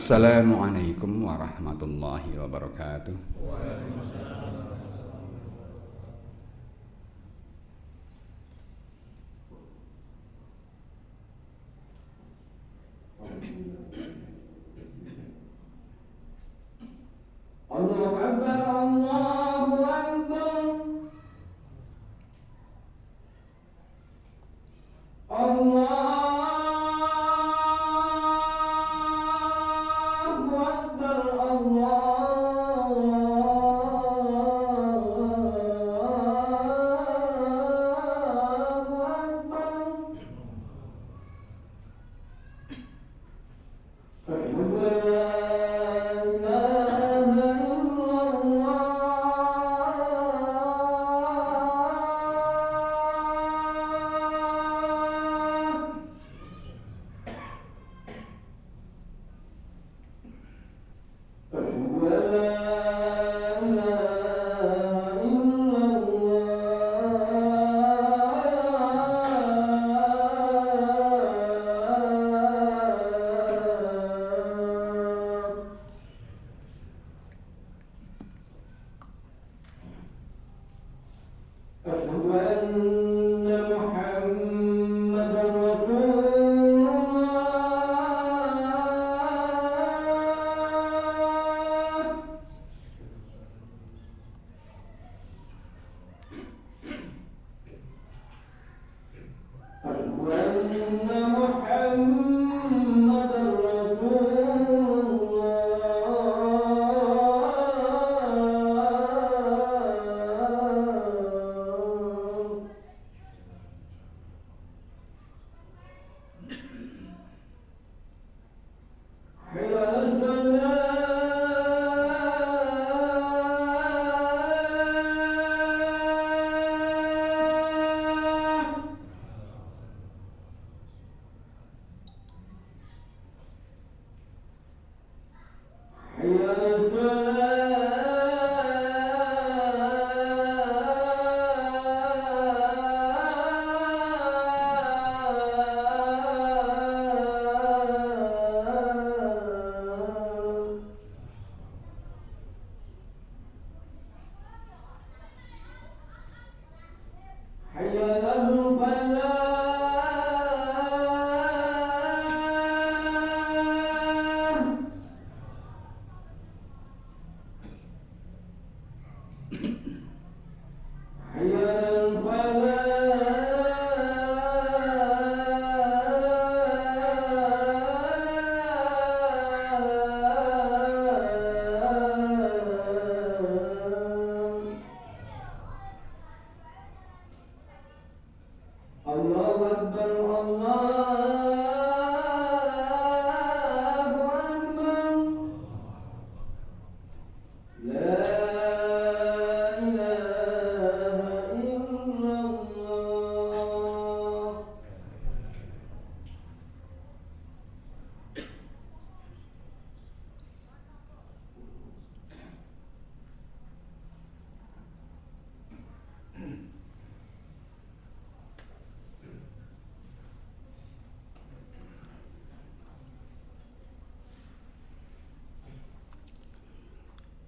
Assalamualaikum warahmatullahi wabarakatuh. Allahu Akbar, Allahu Akbar.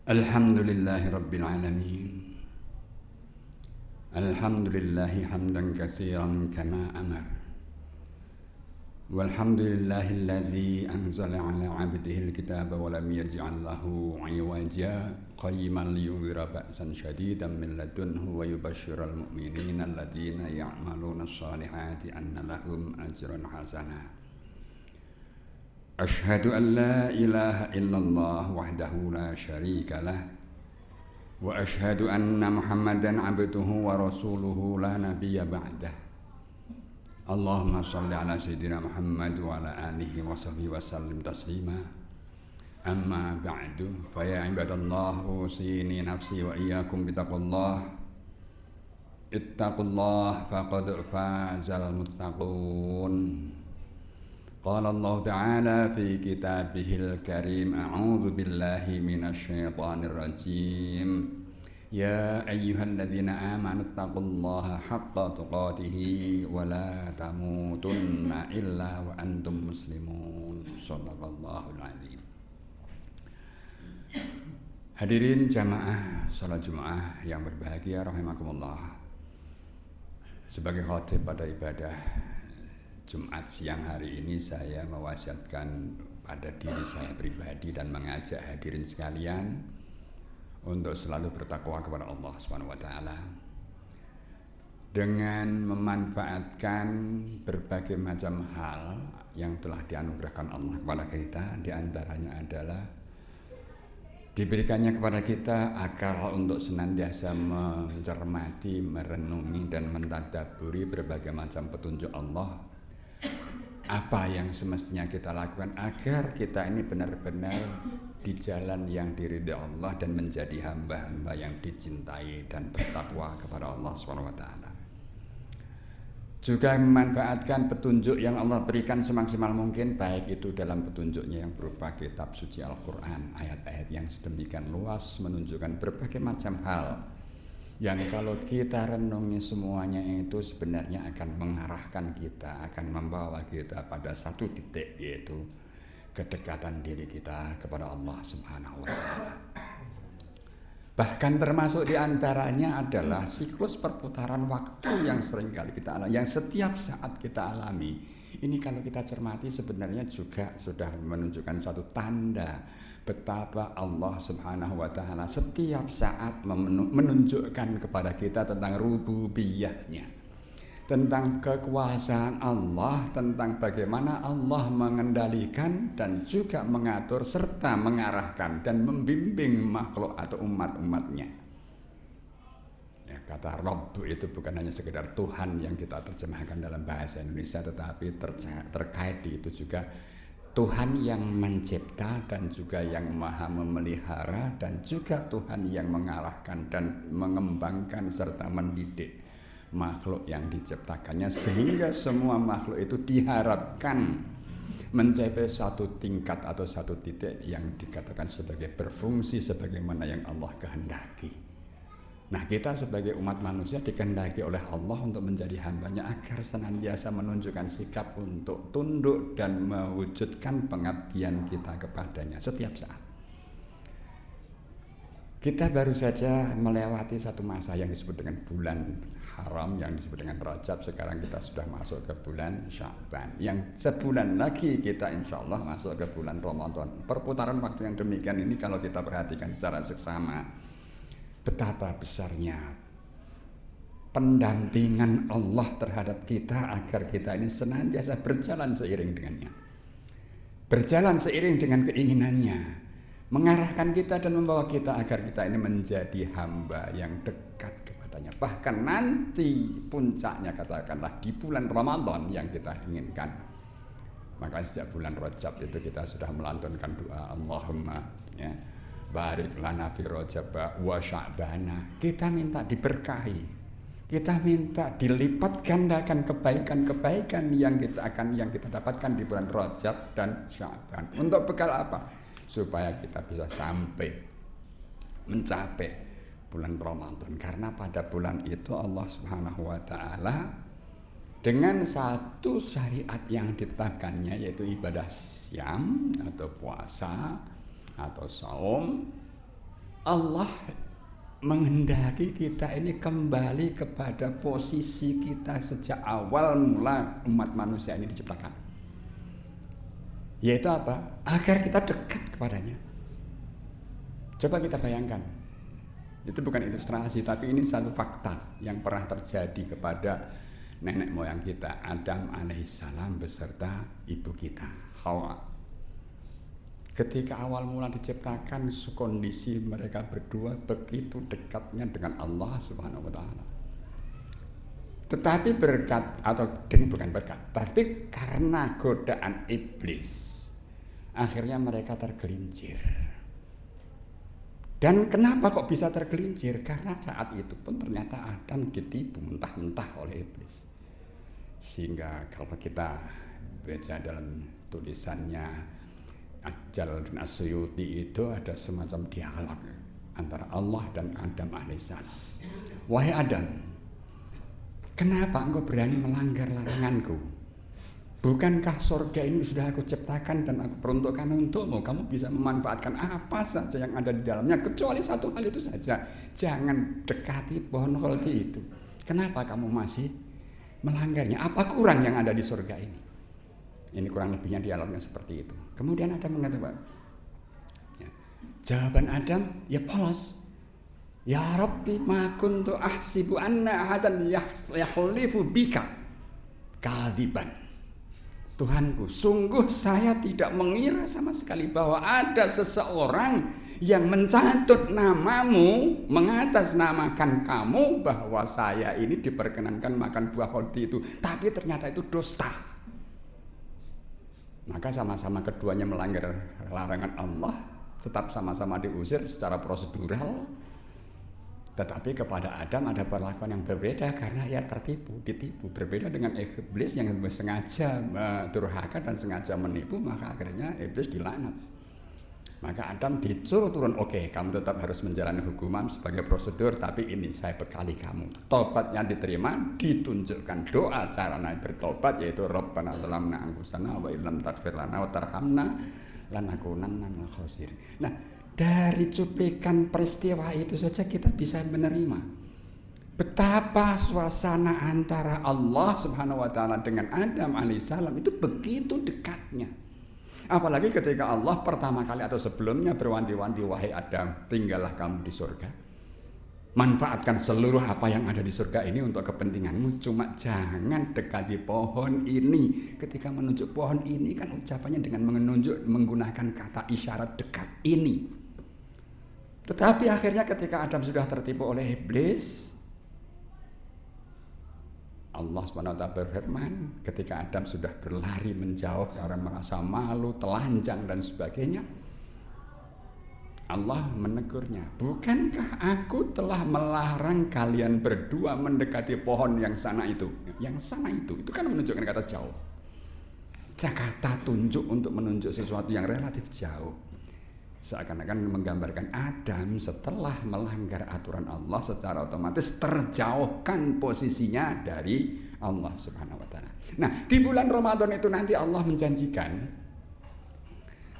Alhamdulillahi Rabbil Alamin. Alhamdulillahi hamdan katsiran kama amar. Walhamdulillahi alladzi anzala ala 'abdihi al-kitaba wa lam yaj'al lahu 'iwaja qayyiman liyunzira ba'san shadidan min ladunhu wa yubashshiral mu'minina alladzina ya'maluna as-salihati anna lahum ajran hasanah. Ashhadu an la ilaha illallah wahdahu la syarika lah wa ashhadu anna Muhammadan abduhu wa rasuluhu la nabiyya ba'dah. Allahumma salli ala sayyidina Muhammad wa ala alihi wa sahbihi wa sallim taslima. Amma ba'du, fa ya ibadallah, usini nafsi wa iyyakum bitaqullah. Ittaqullah faqad fazal muttaqun. Qala Allah Ta'ala fi kitabihil karim, a'udzu billahi minasy syaithanir rajim. Ya ayyuhalladzina amanu taqullaha haqqa tuqatih wa la tamutunna illa wa antum muslimun. Shadaqallahul azim. Hadirin jamaah salat Jumat yang berbahagia rahimakumullah. Sebagai khatib pada ibadah Jumat siang hari ini, saya mewasiatkan pada diri saya pribadi dan mengajak hadirin sekalian untuk selalu bertakwa kepada Allah Subhanahu wa taala dengan memanfaatkan berbagai macam hal yang telah dianugerahkan Allah kepada kita. Di antaranya adalah diberikannya kepada kita akal untuk senantiasa mencermati, merenungi dan mentadabburi berbagai macam petunjuk Allah. Apa yang semestinya kita lakukan agar kita ini benar-benar di jalan yang diridhai Allah dan menjadi hamba-hamba yang dicintai dan bertakwa kepada Allah SWT. Juga memanfaatkan petunjuk yang Allah berikan semaksimal mungkin, baik itu dalam petunjuknya yang berupa kitab suci Al-Quran, ayat-ayat yang sedemikian luas menunjukkan berbagai macam hal yang kalau kita renungi semuanya itu sebenarnya akan mengarahkan kita, akan membawa kita pada satu titik, yaitu kedekatan diri kita kepada Allah Subhanahu wa taala. Bahkan termasuk diantaranya adalah siklus perputaran waktu yang seringkali kita alami, yang setiap saat kita alami. Ini kalau kita cermati sebenarnya juga sudah menunjukkan satu tanda betapa Allah Subhanahu wa taala setiap saat menunjukkan kepada kita tentang rububiyahnya, tentang kekuasaan Allah, tentang bagaimana Allah mengendalikan dan juga mengatur serta mengarahkan dan membimbing makhluk atau umat-umatnya. Ya, kata Rabb itu bukan hanya sekedar Tuhan yang kita terjemahkan dalam bahasa Indonesia, tetapi terkait di itu juga Tuhan yang mencipta dan juga yang maha memelihara, dan juga Tuhan yang mengarahkan dan mengembangkan serta mendidik makhluk yang diciptakannya, sehingga semua makhluk itu diharapkan mencapai satu tingkat atau satu titik yang dikatakan sebagai berfungsi sebagaimana yang Allah kehendaki. Nah, kita sebagai umat manusia dikehendaki oleh Allah untuk menjadi hambanya agar senantiasa menunjukkan sikap untuk tunduk dan mewujudkan pengabdian kita kepadanya setiap saat. Kita baru saja melewati satu masa yang disebut dengan bulan haram, yang disebut dengan Rajab. Sekarang kita sudah masuk ke bulan Sya'ban, yang sebulan lagi kita insya Allah masuk ke bulan Ramadan. Perputaran waktu yang demikian ini kalau kita perhatikan secara seksama, betapa besarnya pendampingan Allah terhadap kita agar kita ini senantiasa berjalan seiring dengannya, berjalan seiring dengan keinginannya, mengarahkan kita dan membawa kita agar kita ini menjadi hamba yang dekat kepadanya. Bahkan nanti puncaknya katakanlah di bulan Ramadan yang kita inginkan. Maka sejak bulan Rajab itu kita sudah melantunkan doa Allahumma ya barik lana fi Rajab wa Sya'bana. Kita minta diberkahi, kita minta dilipat gandakan kebaikan-kebaikan yang kita dapatkan di bulan Rajab dan Sya'ban. Untuk bekal apa? Supaya kita bisa sampai mencapai bulan Ramadan. Karena pada bulan itu Allah Subhanahu wa taala dengan satu syariat yang ditetapkannya, yaitu ibadah syam atau puasa atau saum, Allah menghendaki kita ini kembali kepada posisi kita sejak awal mula umat manusia ini diciptakan. Yaitu apa? Agar kita dekat kepadanya. Coba kita bayangkan, itu bukan ilustrasi, tapi ini satu fakta yang pernah terjadi kepada nenek moyang kita, Adam alaihissalam beserta ibu kita, Hawa. Ketika awal mula diciptakan, kondisi mereka berdua begitu dekatnya dengan Allah Subhanahu wa taala. Tetapi berkat, atau bukan berkat, tapi karena godaan iblis, akhirnya mereka tergelincir. Dan kenapa kok bisa tergelincir? Karena saat itu pun ternyata Adam ditipu mentah-mentah oleh iblis. Sehingga kalau kita baca dalam tulisannya Jalaluddin As-Suyuti itu ada semacam dialog antara Allah dan Adam alaihissalam. Wahai Adam, kenapa engkau berani melanggar laranganku? Bukankah surga ini sudah aku ciptakan dan aku peruntukkan untukmu? Kamu bisa memanfaatkan apa saja yang ada di dalamnya, kecuali satu hal itu saja. Jangan dekati pohon khuldi itu. Kenapa kamu masih melanggarnya? Apa kurang yang ada di surga ini? Ini kurang lebihnya dialognya seperti itu. Kemudian Adam mengatakan, ya, jawaban Adam ya polos. Ya Rabbi ma kuntu ahsibu anna ahadan yakhlifu bika kadhiban. Tuhanku, sungguh saya tidak mengira sama sekali bahwa ada seseorang yang mencatut namamu, mengatasnamakan kamu bahwa saya ini diperkenankan makan buah khuldi itu. Tapi ternyata itu dusta. Maka sama-sama keduanya melanggar larangan Allah, tetap sama-sama diusir secara prosedural. Tetapi kepada Adam ada perlakuan yang berbeda karena ia ditipu. Berbeda dengan iblis yang sengaja durhaka dan sengaja menipu, maka akhirnya iblis dilaknat. Maka Adam disuruh turun, oke, kamu tetap harus menjalani hukuman sebagai prosedur, tapi ini saya bekali kamu. Tobatnya diterima, ditunjukkan doa cara bertobat, yaitu Rabbana zalamna anfusana wa illam taghfir lana wa tarhamna lanakunanna minal khasirin. Nah, dari cuplikan peristiwa itu saja kita bisa menerima betapa suasana antara Allah Subhanahu wa taala dengan Adam alaihissalam itu begitu dekatnya. Apalagi ketika Allah pertama kali atau sebelumnya berwanti-wanti, wahai Adam, tinggallah kamu di surga. Manfaatkan seluruh apa yang ada di surga ini untuk kepentinganmu, cuma jangan dekati pohon ini. Ketika menunjuk pohon ini kan ucapannya dengan menggunakan kata isyarat dekat ini. Tetapi akhirnya ketika Adam sudah tertipu oleh iblis, Allah SWT berfirman, ketika Adam sudah berlari menjauh karena merasa malu, telanjang dan sebagainya, Allah menegurnya, bukankah aku telah melarang kalian berdua mendekati pohon yang sana itu? Yang sana itu kan menunjukkan kata jauh. Kata tunjuk untuk menunjuk sesuatu yang relatif jauh. Seakan-akan menggambarkan Adam setelah melanggar aturan Allah secara otomatis terjauhkan posisinya dari Allah Subhanahu wa taala. Nah, di bulan Ramadan itu nanti Allah menjanjikan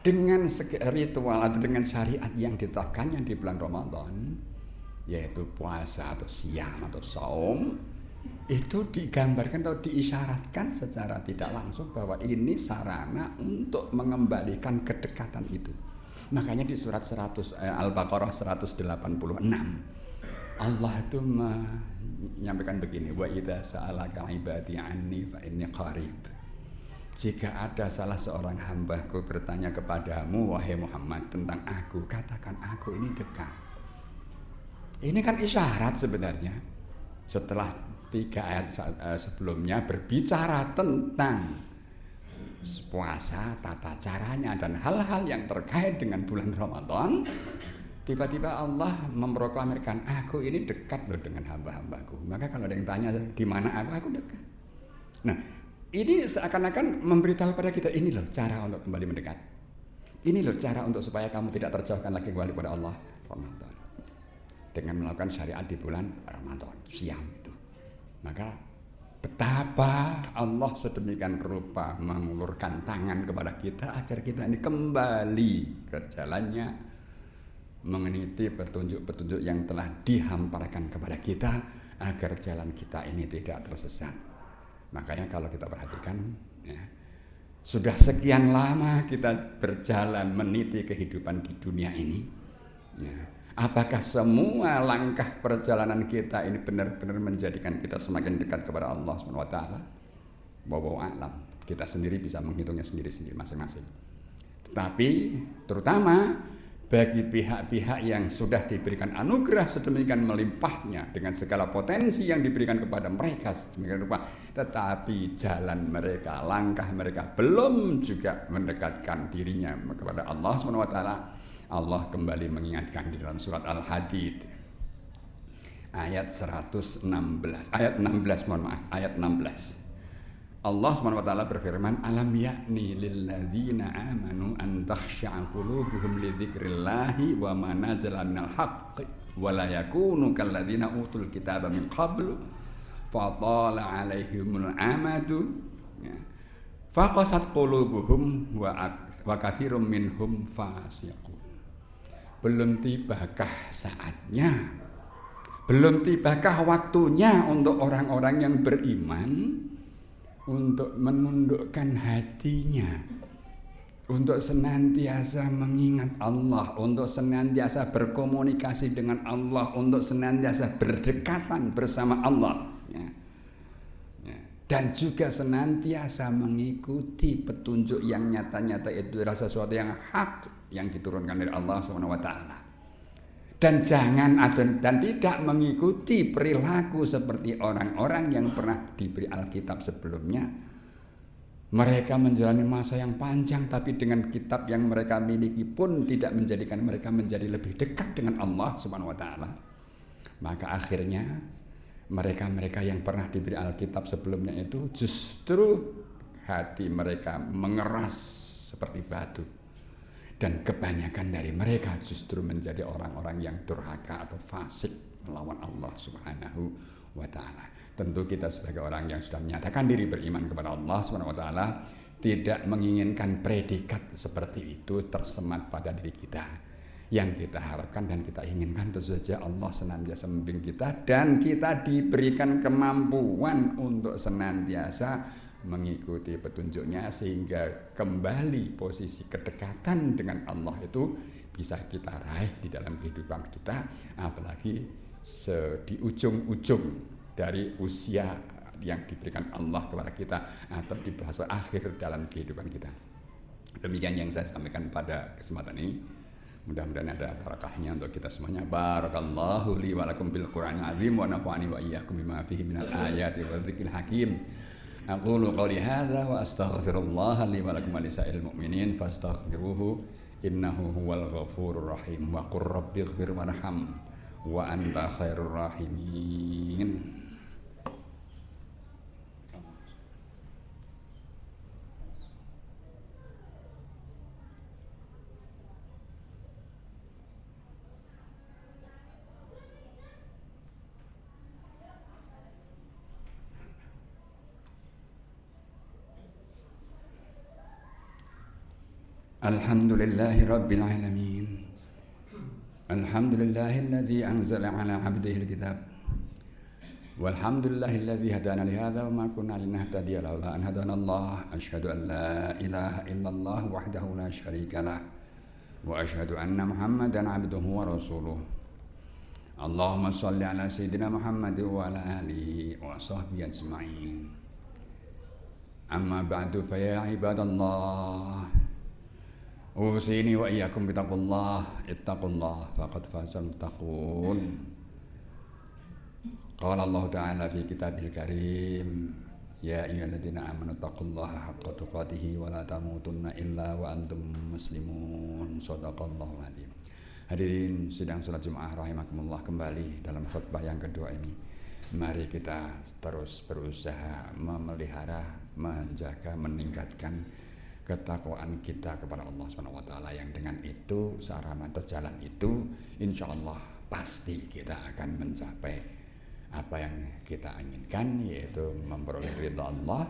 dengan ritual atau dengan syariat yang ditetapkannya di bulan Ramadan, yaitu puasa atau siam atau saum, itu digambarkan atau diisyaratkan secara tidak langsung bahwa ini sarana untuk mengembalikan kedekatan itu. Makanya di surat Al-Baqarah 186 Allah itu menyampaikan begini, wa idza sa'alaka ibadi anni fa inni qarib. Jika ada salah seorang hambaku bertanya kepadamu wahai Muhammad tentang aku, katakan aku ini dekat. Ini kan isyarat sebenarnya. Setelah 3 ayat sebelumnya berbicara tentang puasa, tata caranya dan hal-hal yang terkait dengan bulan Ramadan, tiba-tiba Allah memproklamirkan, aku ini dekat loh dengan hamba-hambaku. Maka kalau ada yang tanya di mana aku dekat. Nah, ini seakan-akan memberitahu pada kita, ini loh cara untuk kembali mendekat. Ini loh cara untuk supaya kamu tidak terjauhkan lagi kembali pada Allah Ramadan. Dengan melakukan syariat di bulan Ramadan, siam itu. Maka betapa Allah sedemikian rupa mengulurkan tangan kepada kita agar kita ini kembali ke jalannya, mengikuti petunjuk-petunjuk yang telah dihamparkan kepada kita agar jalan kita ini tidak tersesat. Makanya kalau kita perhatikan, ya, sudah sekian lama kita berjalan meniti kehidupan di dunia ini, ya. Apakah semua langkah perjalanan kita ini benar-benar menjadikan kita semakin dekat kepada Allah SWT? Wallahu a'lam. Kita sendiri bisa menghitungnya sendiri-sendiri masing-masing. Tetapi terutama bagi pihak-pihak yang sudah diberikan anugerah sedemikian melimpahnya dengan segala potensi yang diberikan kepada mereka sedemikian rupa, tetapi jalan mereka, langkah mereka belum juga mendekatkan dirinya kepada Allah SWT. Allah kembali mengingatkan di dalam surat Al-Hadid ayat 116, ayat 16, ayat 16. Allah SWT berfirman, alam ya'ni lilladzina amanu an takhsha'a qulubuhum li dzikrillahi wa ma nazala minal haqqi wa la yakunu kalladzina utul kitaba min qablu fa tala 'alaihimul amadu. Faqasat qulubuhum wa katsirum minhum fasiqun. Belum tibakah saatnya, belum tibakah waktunya untuk orang-orang yang beriman untuk menundukkan hatinya, untuk senantiasa mengingat Allah, untuk senantiasa berkomunikasi dengan Allah, untuk senantiasa berdekatan bersama Allah, ya. Dan juga senantiasa mengikuti petunjuk yang nyata-nyata itu adalah sesuatu yang hak yang diturunkan dari Allah SWT. Dan jangan dan tidak mengikuti perilaku seperti orang-orang yang pernah diberi Alkitab sebelumnya. Mereka menjalani masa yang panjang, tapi dengan kitab yang mereka miliki pun tidak menjadikan mereka menjadi lebih dekat dengan Allah Subhanahu wa taala. Maka akhirnya mereka yang pernah diberi Alkitab sebelumnya itu justru hati mereka mengeras seperti batu. Dan kebanyakan dari mereka justru menjadi orang-orang yang durhaka atau fasik melawan Allah Subhanahu wa taala. Tentu kita sebagai orang yang sudah menyatakan diri beriman kepada Allah Subhanahu wa taala tidak menginginkan predikat seperti itu tersemat pada diri kita. Yang kita harapkan dan kita inginkan tentu saja Allah senantiasa membimbing kita dan kita diberikan kemampuan untuk senantiasa mengikuti petunjuknya sehingga kembali posisi kedekatan dengan Allah itu bisa kita raih di dalam kehidupan kita, apalagi di ujung-ujung dari usia yang diberikan Allah kepada kita atau di fase akhir dalam kehidupan kita. Demikian yang saya sampaikan pada kesempatan ini. Mudah-mudahan ada barakahnya untuk kita semuanya. Barakallahu li wa lakum bil Qur'anil azim wa nafa'ani wa iyyakum bima fihi minal ayati wa dzikril hakim. Aqulu qawli hadza wa astaghfirullah li wa lakum wa lisa'il mu'minin fastaghfiruhu innahu huwal ghafurur rahim wa qur rabbighfir warham wa anta khairur rahimin. Alhamdulillahi Rabbil Alamin. Alhamdulillahilladzi anzala ala abdihi al-kitab. Walhamdulillahilladzi hadana li hadza wa ma kunna linahtadiya laula an hadana Allah. Asyhadu an la ilaha illallah wahdahu la syarika lah. Wa asyhadu anna Muhammadan abduhu wa rasuluh. Allahumma shalli ala sayyidina Muhammad wa ala alihi wa sahbihi ajma'in. Amma ba'du fa ya ibadallah. Usini wa iyyakum bittaqullah, ittaqullah faqad fazal muttaqun. Qala Allah Ta'ala fi kitabil karim, ya ayyuhalladzina amanu taqullaha haqqa tuqatih wa la tamutunna illa wa antum muslimun. Shadaqallahul adzim. Hadirin sidang salat Jumat rahimakumullah, kembali dalam khutbah yang kedua ini. Mari kita terus berusaha memelihara, menjaga, meningkatkan ketakwaan kita kepada Allah Subhanahu wa taala, yang dengan itu sarana atau jalan itu insyaallah pasti kita akan mencapai apa yang kita inginkan, yaitu memperoleh ridha Allah,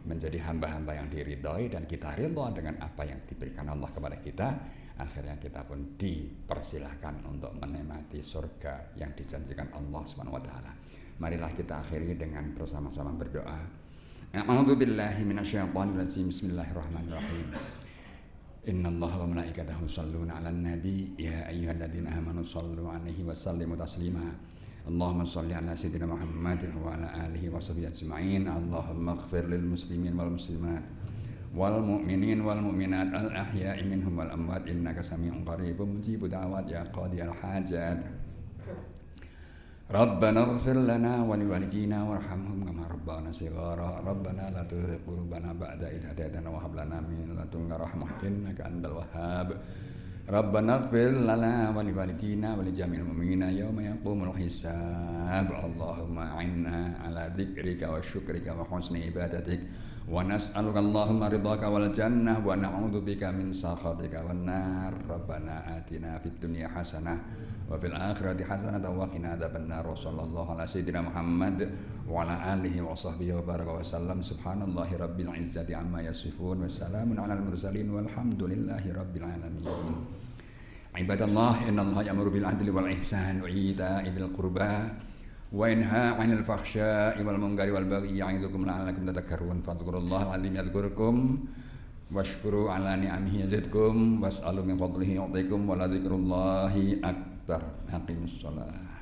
menjadi hamba-hamba yang diridhoi dan kita ridha dengan apa yang diberikan Allah kepada kita. Akhirnya kita pun dipersilahkan untuk menikmati surga yang dijanjikan Allah Subhanahu wa taala. Marilah kita akhiri dengan bersama-sama berdoa. A'udzu billahi minasyaitonir rajim. Bismillahirrahmanirrahim. Innallaha wa malaikatahu yusholluna 'alan nabi ya ayyuhalladzina amanu shallu 'alaihi wa sallimu taslima. Allahumma shalli 'ala sayyidina Muhammad wa 'ala alihi wa sahbihi ajma'in. Allahumma ighfir lil muslimin wal muslimat wal mu'minin wal mu'minat al ahya'i minhum wal amwat innaka samii'un qaribun mujibud da'wat ya qadiyal hajat. Rabbana ighfir lana wa liwalidina warhamhum kama rabbana shighara. Rabbana la tuzigh qulubana ba'da idh hadaytana wa hab lana min ladunka rahmah innaka antal wahhab. Rabbana ighfir lana wa li walidina wa li jami'il mu'minina yawma yaqumul hisab. Allahumma a'inna ala dzikrika wa syukrika wa husni ibadatik. Wa nas'aluka Allahumma ridhaka wal jannah wa na'udzubika min sakhatika wan nar. Rabbana atina fid dunya hasanah wa fil akhirati hasanah wa qina adzabannar. Sallallahu ala sayyidina Muhammad wa ala alihi wa sahbihi wa baraka wa sallam. Subhanallahi rabbil izzati amma yasifun wa salamun alal mursalin walhamdulillahi rabbil alamin. Ibadallah, innallaha ya'muru bil 'adli wal ihsan wa ita'i dzil qurba wa yanha 'anil fakhsya'i wal munkari wal baghi ya'idukum la'allakum tadhakkarun. Fadhkurullaha al-'azim yadhkurkum washkuru 'ala ni'amihi yazidkum was'alu min fadlihi yu'tikum wa la dzikrullahi akbar. Aqimus shalah.